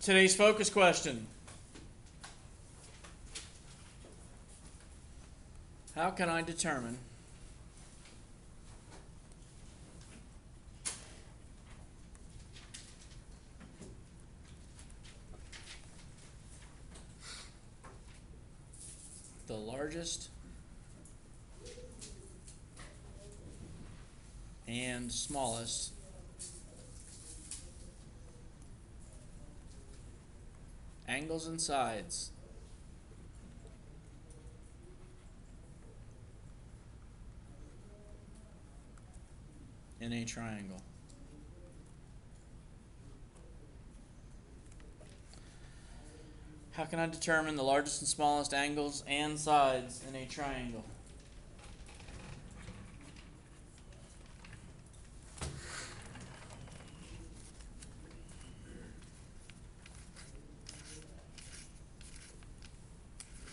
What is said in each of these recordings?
Today's focus question. How can I determine the largest and smallest angles and sides in a triangle? How can I determine the largest and smallest angles and sides in a triangle?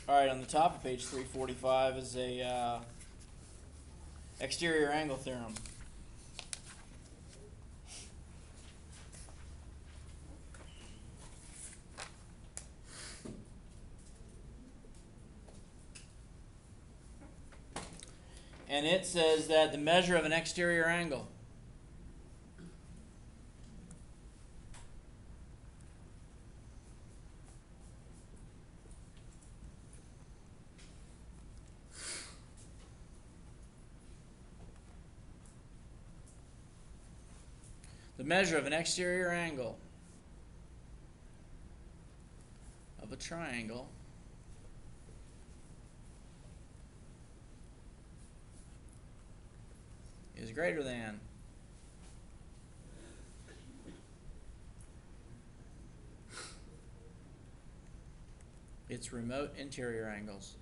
Alright, on the top of page 345 is a exterior angle theorem. And it says that the measure of an exterior angle of a triangle is greater than its remote interior angles.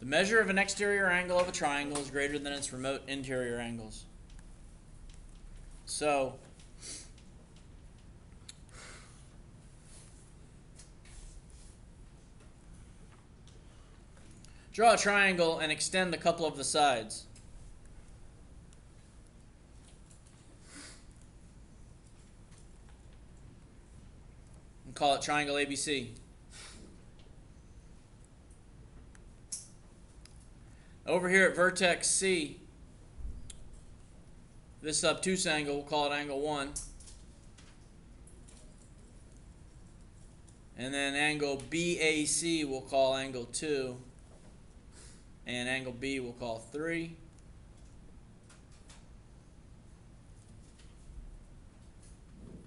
The measure of an exterior angle of a triangle is greater than its remote interior angles. So, draw a triangle and extend a couple of the sides. And call it triangle ABC. Over here at vertex C, this obtuse angle, we'll call it angle 1. And then angle BAC we'll call angle 2. And angle B we'll call 3.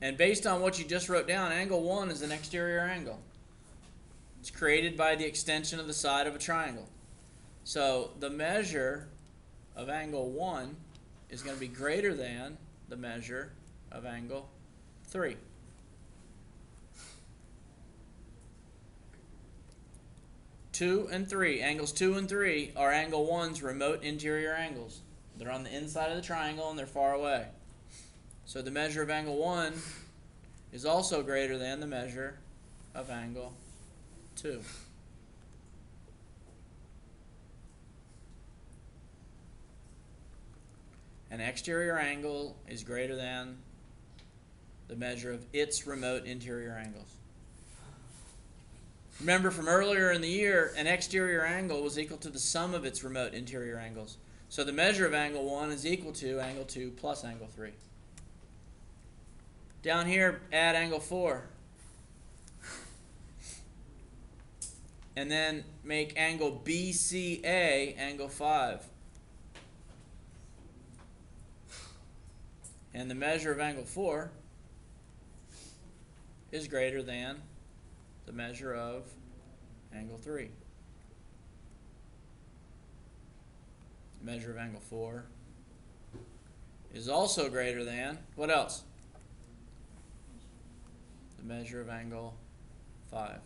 And based on what you just wrote down, angle 1 is an exterior angle. It's created by the extension of the side of a triangle. So the measure of angle 1 is going to be greater than the measure of angle 3. Angles 2 and 3 are angle 1's remote interior angles. They're on the inside of the triangle and they're far away. So the measure of angle 1 is also greater than the measure of angle 2. An exterior angle is greater than the measure of its remote interior angles. Remember from earlier in the year, an exterior angle was equal to the sum of its remote interior angles. So the measure of angle 1 is equal to angle 2 plus angle 3. Down here, add angle 4. And then make angle BCA angle 5. And the measure of angle 4 is greater than the measure of angle 3. The measure of angle 4 is also greater than, what else? The measure of angle 5.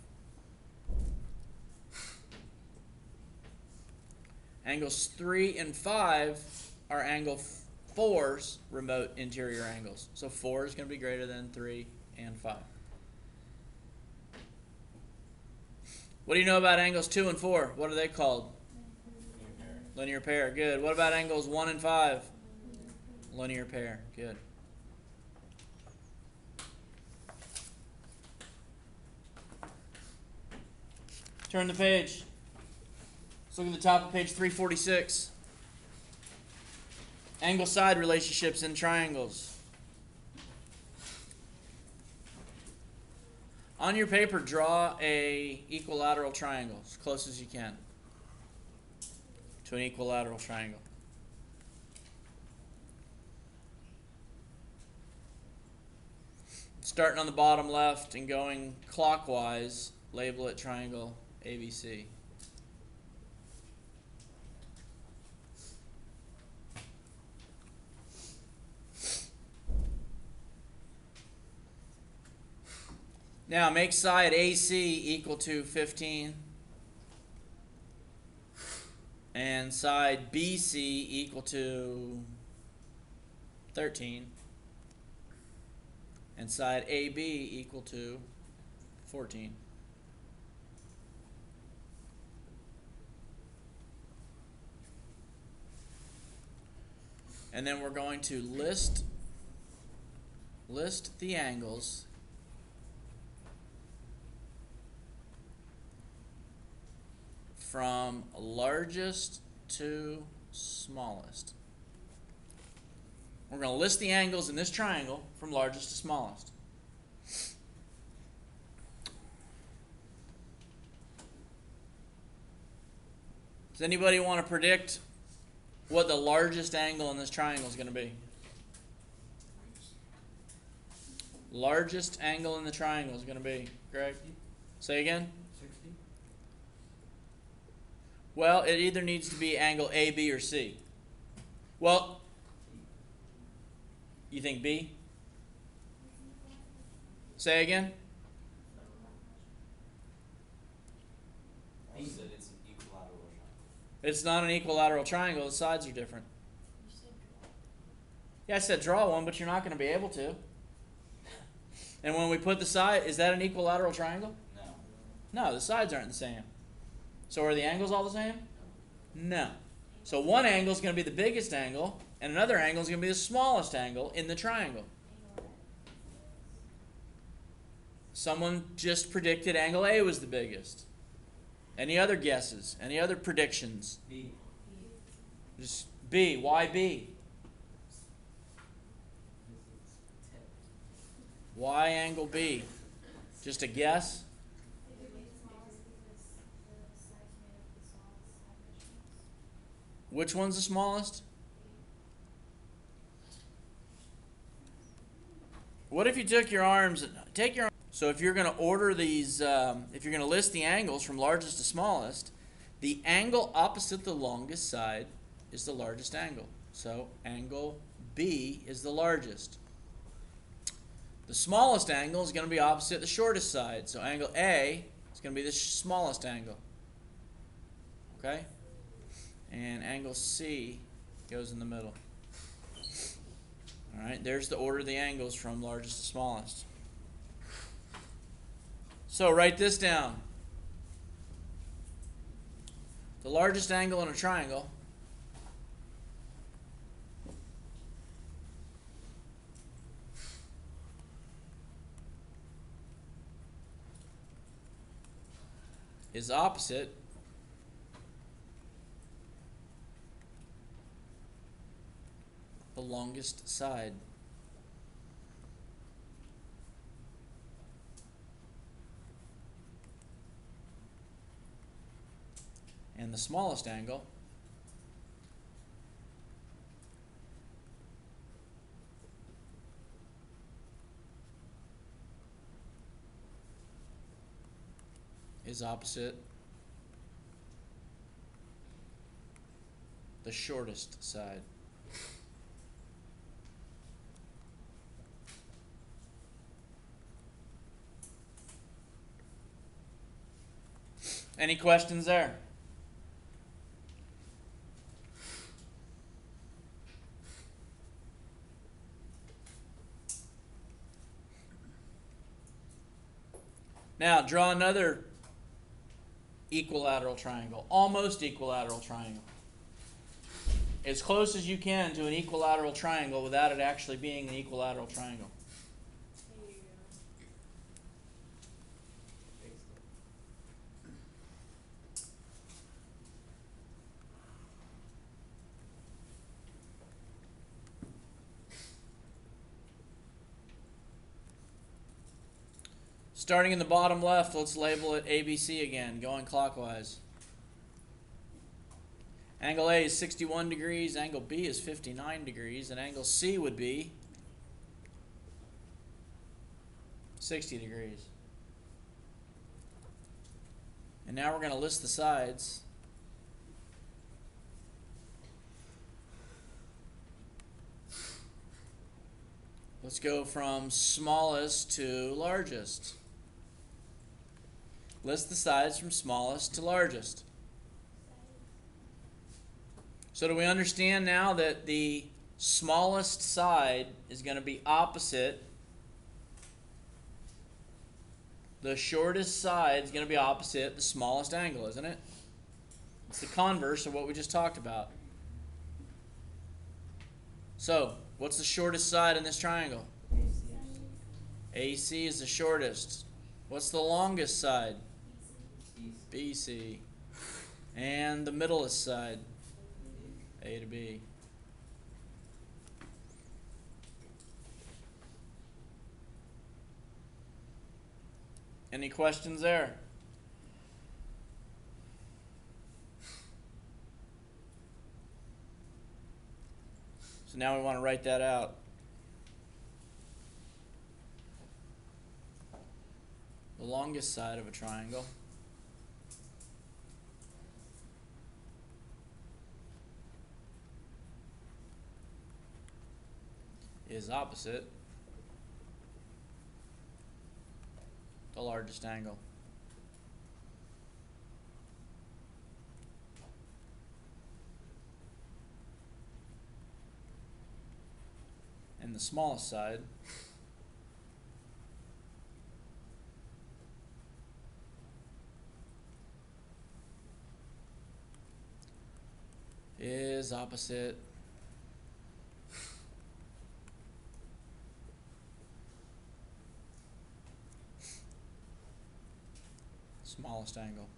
Angles 3 and 5 are angle 4's remote interior angles. So 4 is going to be greater than 3 and 5. What do you know about angles 2 and 4? What are they called? Linear pair. Good. What about angles 1 and 5? Linear pair. Good. Turn the page. Let's look at the top of page 346. Angle side relationships in triangles. On your paper, draw a equilateral triangle as close as you can to an equilateral triangle. Starting on the bottom left and going clockwise, label it triangle ABC. Now make side AC equal to 15 and side BC equal to 13 and side AB equal to 14. And then we're going to list the angles from largest to smallest. We're going to list the angles in this triangle from largest to smallest. Does anybody want to predict what the largest angle in this triangle is going to be? Largest angle in the triangle is going to be, Greg? Say again? 60. Well, it either needs to be angle A, B, or C. Well, you think B? Say again? He said it's an equilateral triangle. It's not an equilateral triangle. The sides are different. Yeah, I said draw one, but you're not going to be able to. And when we put the side, is that an equilateral triangle? No. No, the sides aren't the same. So are the angles all the same? No. So one angle is going to be the biggest angle, and another angle is going to be the smallest angle in the triangle. Someone just predicted angle A was the biggest. Any other guesses? Any other predictions? B. Just B. Why B? Why angle B? Just a guess? Which one's the smallest? What if you took your arms, so if you're going to order these, if you're going to list the angles from largest to smallest, the angle opposite the longest side is the largest angle. So angle B is the largest. The smallest angle is going to be opposite the shortest side. So angle A is going to be the smallest angle. Okay? And angle C goes in the middle. All right, there's the order of the angles from largest to smallest. So write this down. The largest angle in a triangle is opposite the longest side. And the smallest angle is opposite the shortest side. Any questions there? Now draw another equilateral triangle, almost equilateral triangle. As close as you can to an equilateral triangle without it actually being an equilateral triangle. Starting in the bottom left, let's label it ABC again, going clockwise. Angle A is 61 degrees, angle B is 59 degrees, and angle C would be 60 degrees. And now we're going to list the sides. Let's go from smallest to largest. List the sides from smallest to largest. So do we understand now that the smallest side is going to be opposite? The shortest side is going to be opposite the smallest angle, isn't it? It's the converse of what we just talked about. So, what's the shortest side in this triangle? AC is the shortest. What's the longest side? BC. And the middlest side? A to B. Any questions there? So now we want to write that out. The longest side of a triangle is opposite the largest angle. And the smallest side is opposite smallest angle.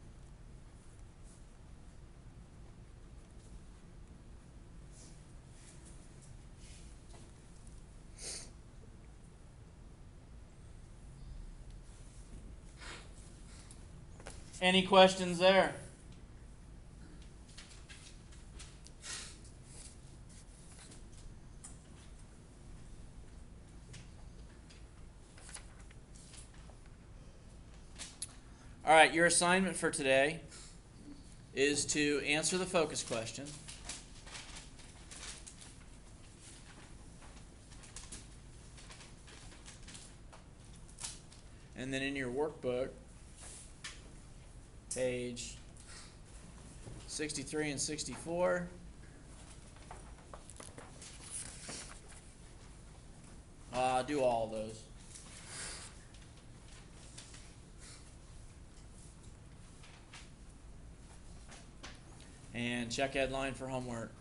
Any questions there? All right, your assignment for today is to answer the focus question. And then in your workbook, page 63 and 64, do all of those. And check headline for homework.